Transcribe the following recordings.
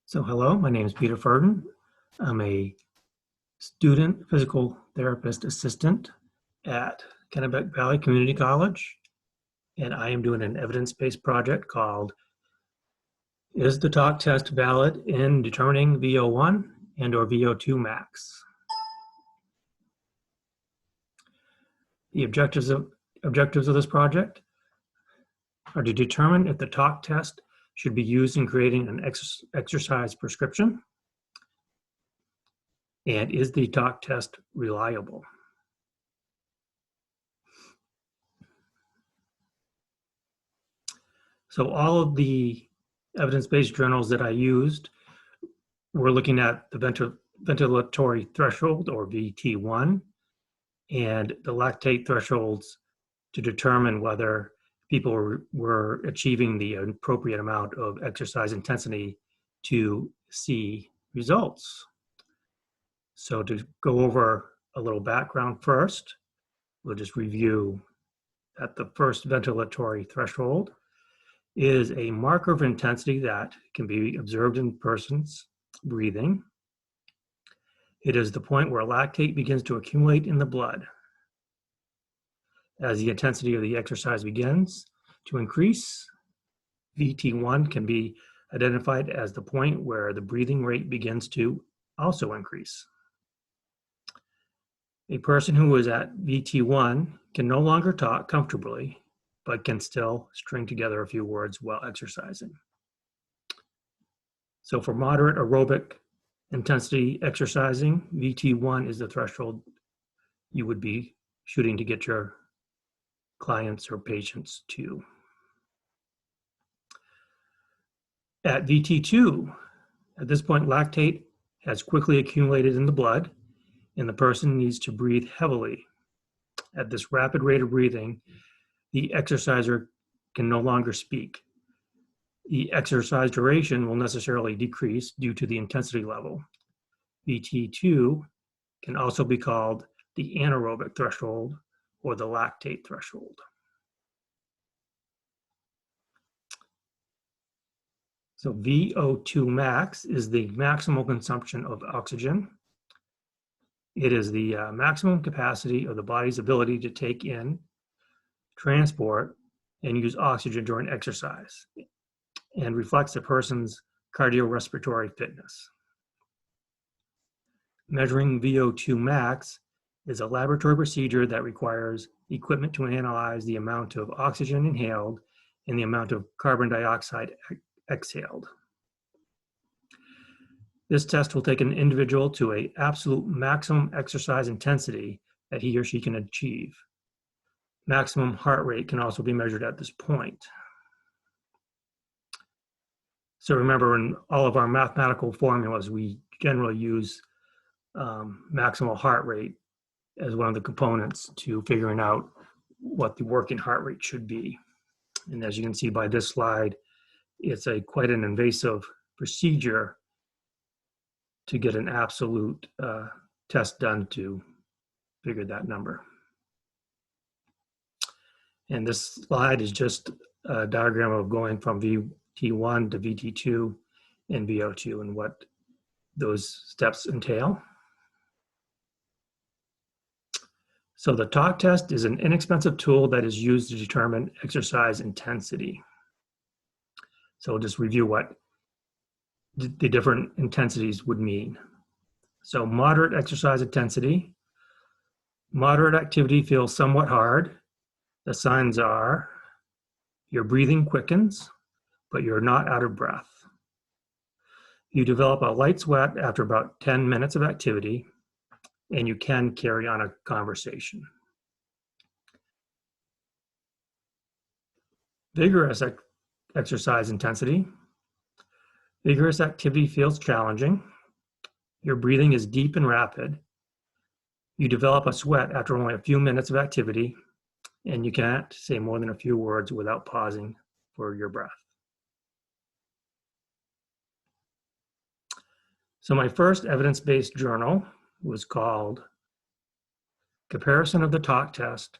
So hello, my name is Peter Furden. I'm a student physical therapist assistant at Kennebec Valley Community College, and I am doing an evidence-based project called Is the Talk Test Valid in Determining VO1 and or VO2 Max? The objectives of this project are to determine if the talk test should be used in creating an exercise prescription, and is the talk test reliable? So all of the evidence-based journals that I used were looking at the ventilatory threshold, or VT1, and the lactate thresholds to determine whether people were achieving the appropriate amount of exercise intensity to see results. So to go over a little background first, we'll just review that the first ventilatory threshold is a marker of intensity that can be observed in persons breathing. It is the point where lactate begins to accumulate in the blood. As the intensity of the exercise begins to increase, VT1 can be identified as the point where the breathing rate begins to also increase. A person who is at VT1 can no longer talk comfortably, but can still string together a few words while exercising. So for moderate aerobic intensity exercising, VT1 is the threshold you would be shooting to get your clients or patients to. At VT2, at this point, lactate has quickly accumulated in the blood, and the person needs to breathe heavily. At this rapid rate of breathing, the exerciser can no longer speak. The exercise duration will necessarily decrease due to the intensity level. VT2 can also be called the anaerobic threshold or the lactate threshold. So VO2 max is the maximal consumption of oxygen. It is the maximum capacity of the body's ability to take in, transport, and use oxygen during exercise, and reflects a person's cardiorespiratory fitness. Measuring VO2 max is a laboratory procedure that requires equipment to analyze the amount of oxygen inhaled and the amount of carbon dioxide exhaled. This test will take an individual to an absolute maximum exercise intensity that he or she can achieve. Maximum heart rate can also be measured at this point. So remember, in all of our mathematical formulas, we generally use maximal heart rate as one of the components to figuring out what the working heart rate should be. And as you can see by this slide, it's quite an invasive procedure to get an absolute test done to figure that number. And this slide is just a diagram of going from VT1 to VT2 and VO2 and what those steps entail. So the talk test is an inexpensive tool that is used to determine exercise intensity. So we'll just review what the different intensities would mean. So moderate exercise intensity. Moderate activity feels somewhat hard. The signs are your breathing quickens, but you're not out of breath. You develop a light sweat after about 10 minutes of activity, and you can carry on a conversation. Vigorous exercise intensity. Vigorous activity feels challenging. Your breathing is deep and rapid. You develop a sweat after only a few minutes of activity, and you can't say more than a few words without pausing for your breath. So my first evidence-based journal was called Comparison of the Talk Test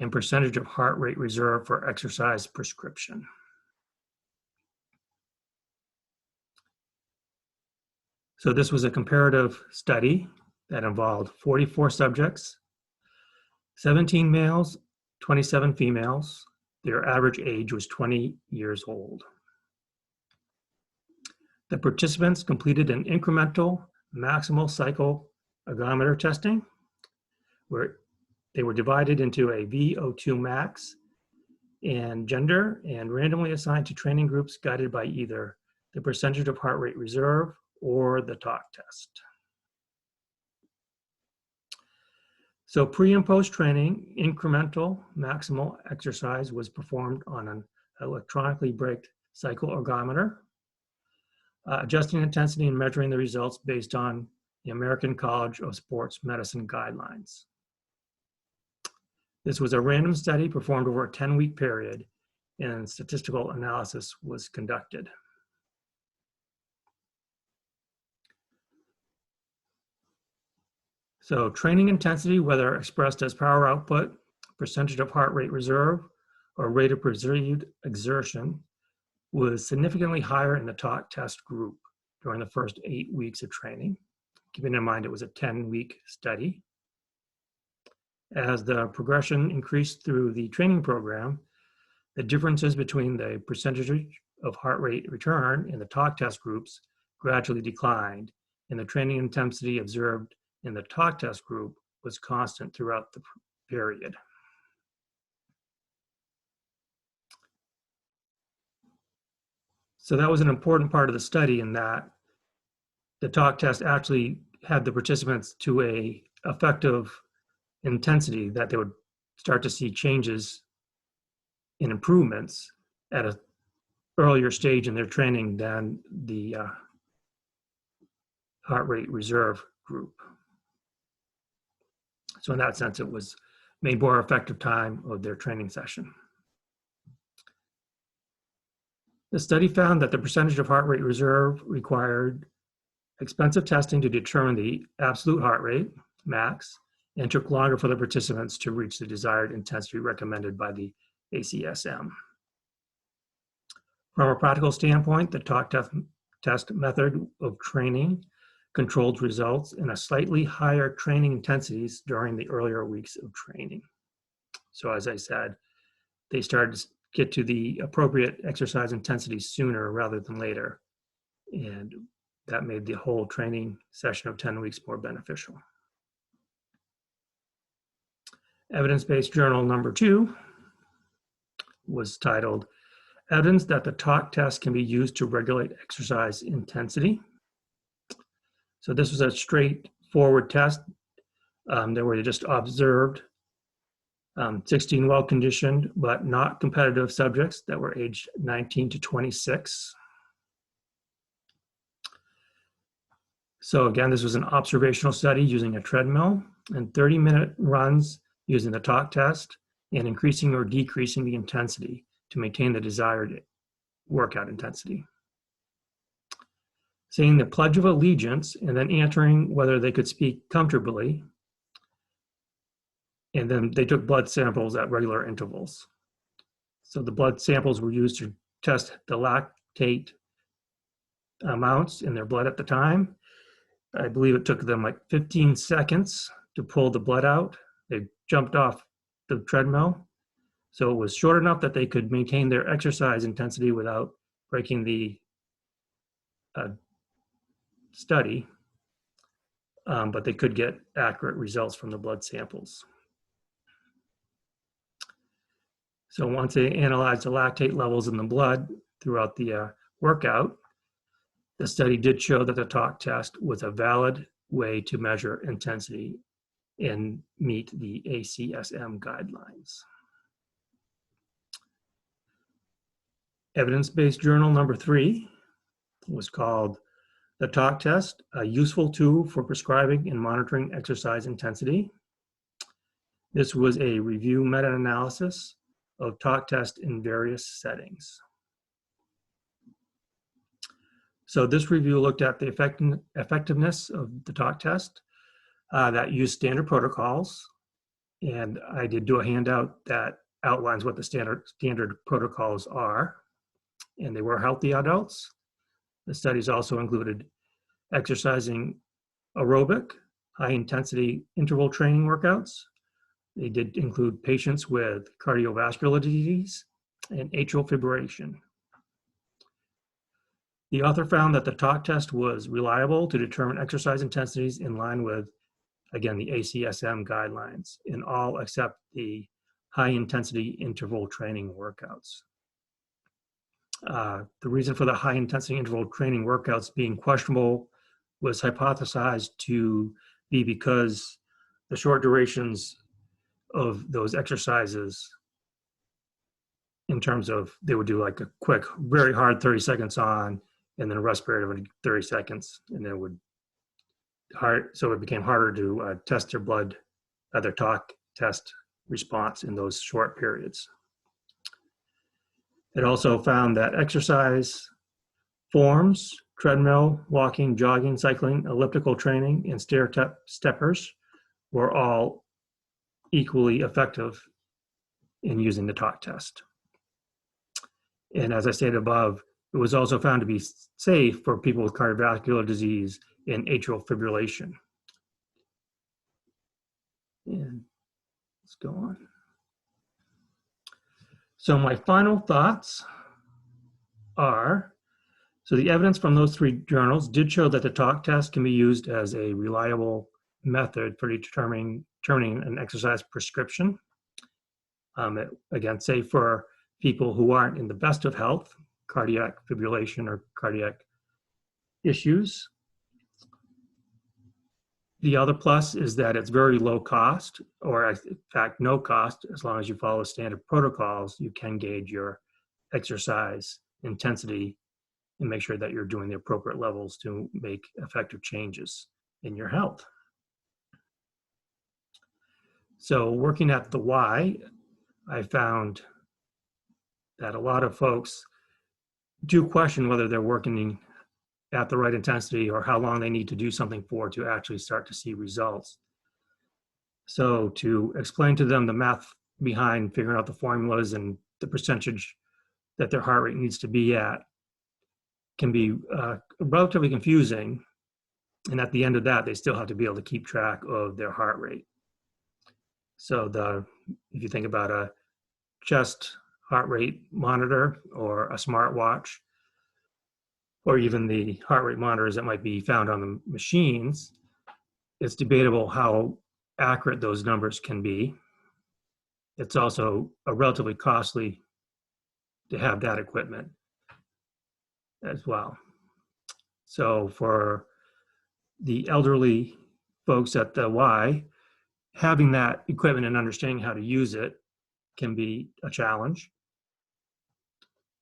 and Percentage of Heart Rate Reserve for Exercise Prescription. So this was a comparative study that involved 44 subjects, 17 males, 27 females. Their average age was 20 years old. The participants completed an incremental maximal cycle ergometer testing, where they were divided into a VO2 max and gender and randomly assigned to training groups guided by either the percentage of heart rate reserve or the talk test. So pre and post training incremental maximal exercise was performed on an electronically braked cycle ergometer, adjusting intensity and measuring the results based on the American College of Sports Medicine guidelines. This was a random study performed over a 10-week period, and statistical analysis was conducted. So training intensity, whether expressed as power output, percentage of heart rate reserve, or rate of perceived exertion, was significantly higher in the talk test group during the first 8 weeks of training, keeping in mind it was a 10-week study. As the progression increased through the training program, the differences between the percentage of heart rate return in the talk test groups gradually declined, and the training intensity observed in the talk test group was constant throughout the period. So that was an important part of the study, in that the talk test actually had the participants to a effective intensity that they would start to see changes in improvements at an earlier stage in their training than the heart rate reserve group. So in that sense, it was made more effective time of their training session. The study found that the percentage of heart rate reserve required expensive testing to determine the absolute heart rate, max, and took longer for the participants to reach the desired intensity recommended by the ACSM. From a practical standpoint, the talk test method of training controlled results in a slightly higher training intensities during the earlier weeks of training. So as I said, they started to get to the appropriate exercise intensity sooner rather than later. And that made the whole training session of 10 weeks more beneficial. Evidence-based journal number 2 was titled, Evidence that the talk test can be used to regulate exercise intensity. So this was a straightforward test. They were just observed 16 well-conditioned but not competitive subjects that were aged 19 to 26. So again, this was an observational study using a treadmill and 30-minute runs using the talk test and increasing or decreasing the intensity to maintain the desired workout intensity. Saying the Pledge of Allegiance and then answering whether they could speak comfortably. And then they took blood samples at regular intervals. So the blood samples were used to test the lactate amounts in their blood at the time. I believe it took them like 15 seconds to pull the blood out. They jumped off the treadmill. So it was short enough that they could maintain their exercise intensity without breaking the study, but they could get accurate results from the blood samples. So once they analyzed the lactate levels in the blood throughout the workout, the study did show that the talk test was a valid way to measure intensity and meet the ACSM guidelines. Evidence-based journal number 3 was called The Talk Test, a Useful Tool for Prescribing and Monitoring Exercise Intensity. This was a review meta-analysis of talk test in various settings. So this review looked at the effectiveness of the talk test that used standard protocols. And I did do a handout that outlines what the standard protocols are. And they were healthy adults. The studies also included exercising aerobic, high-intensity interval training workouts. They did include patients with cardiovascular disease and atrial fibrillation. The author found that the talk test was reliable to determine exercise intensities in line with, again, the ACSM guidelines in all except the high-intensity interval training workouts. The reason for the high-intensity interval training workouts being questionable was hypothesized to be because the short durations of those exercises, in terms of they would do like a quick, very hard 30 seconds on, and then a rest period of 30 seconds, and then it would so it became harder to test their blood, their talk test response in those short periods. It also found that exercise forms, treadmill, walking, jogging, cycling, elliptical training, and stair steppers were all equally effective in using the talk test. And as I stated above, it was also found to be safe for people with cardiovascular disease and atrial fibrillation. And let's go on. So my final thoughts are, so the evidence from those three journals did show that the talk test can be used as a reliable method for determining an exercise prescription. Again, say for people who aren't in the best of health, cardiac fibrillation or cardiac issues. The other plus is that it's very low cost, or in fact, no cost. As long as you follow standard protocols, you can gauge your exercise intensity and make sure that you're doing the appropriate levels to make effective changes in your health. So working at the Y, I found that a lot of folks do question whether they're working at the right intensity or how long they need to do something for to actually start to see results. So to explain to them the math behind figuring out the formulas and the percentage that their heart rate needs to be at can be relatively confusing. And at the end of that, they still have to be able to keep track of their heart rate. So if you think about a chest heart rate monitor or a smartwatch, or even the heart rate monitors that might be found on the machines, it's debatable how accurate those numbers can be. It's also relatively costly to have that equipment as well. So for the elderly folks at the Y, having that equipment and understanding how to use it can be a challenge.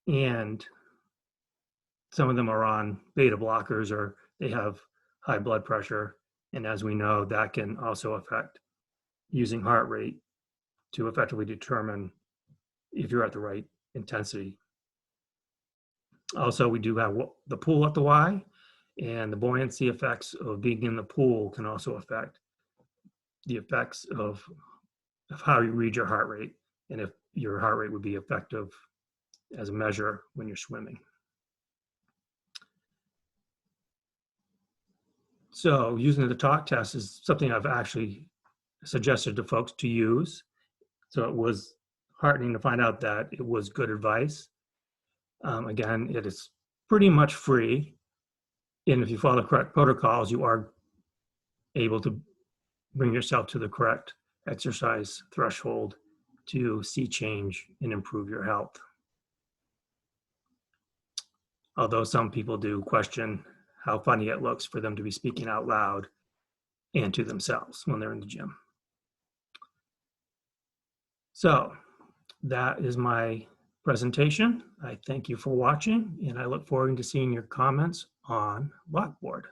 And some of them are on beta blockers or they have high blood pressure. And as we know, that can also affect using heart rate to effectively determine if you're at the right intensity. Also, we do have the pool at the Y, and the buoyancy effects of being in the pool can also affect the effects of how you read your heart rate and if your heart rate would be effective as a measure when you're swimming. So using the talk test is something I've actually suggested to folks to use. So it was heartening to find out that it was good advice. Again, it is pretty much free. And if you follow the correct protocols, you are able to bring yourself to the correct exercise threshold to see change and improve your health. Although some people do question how funny it looks for them to be speaking out loud and to themselves when they're in the gym. So that is my presentation. I thank you for watching, and I look forward to seeing your comments on Blackboard.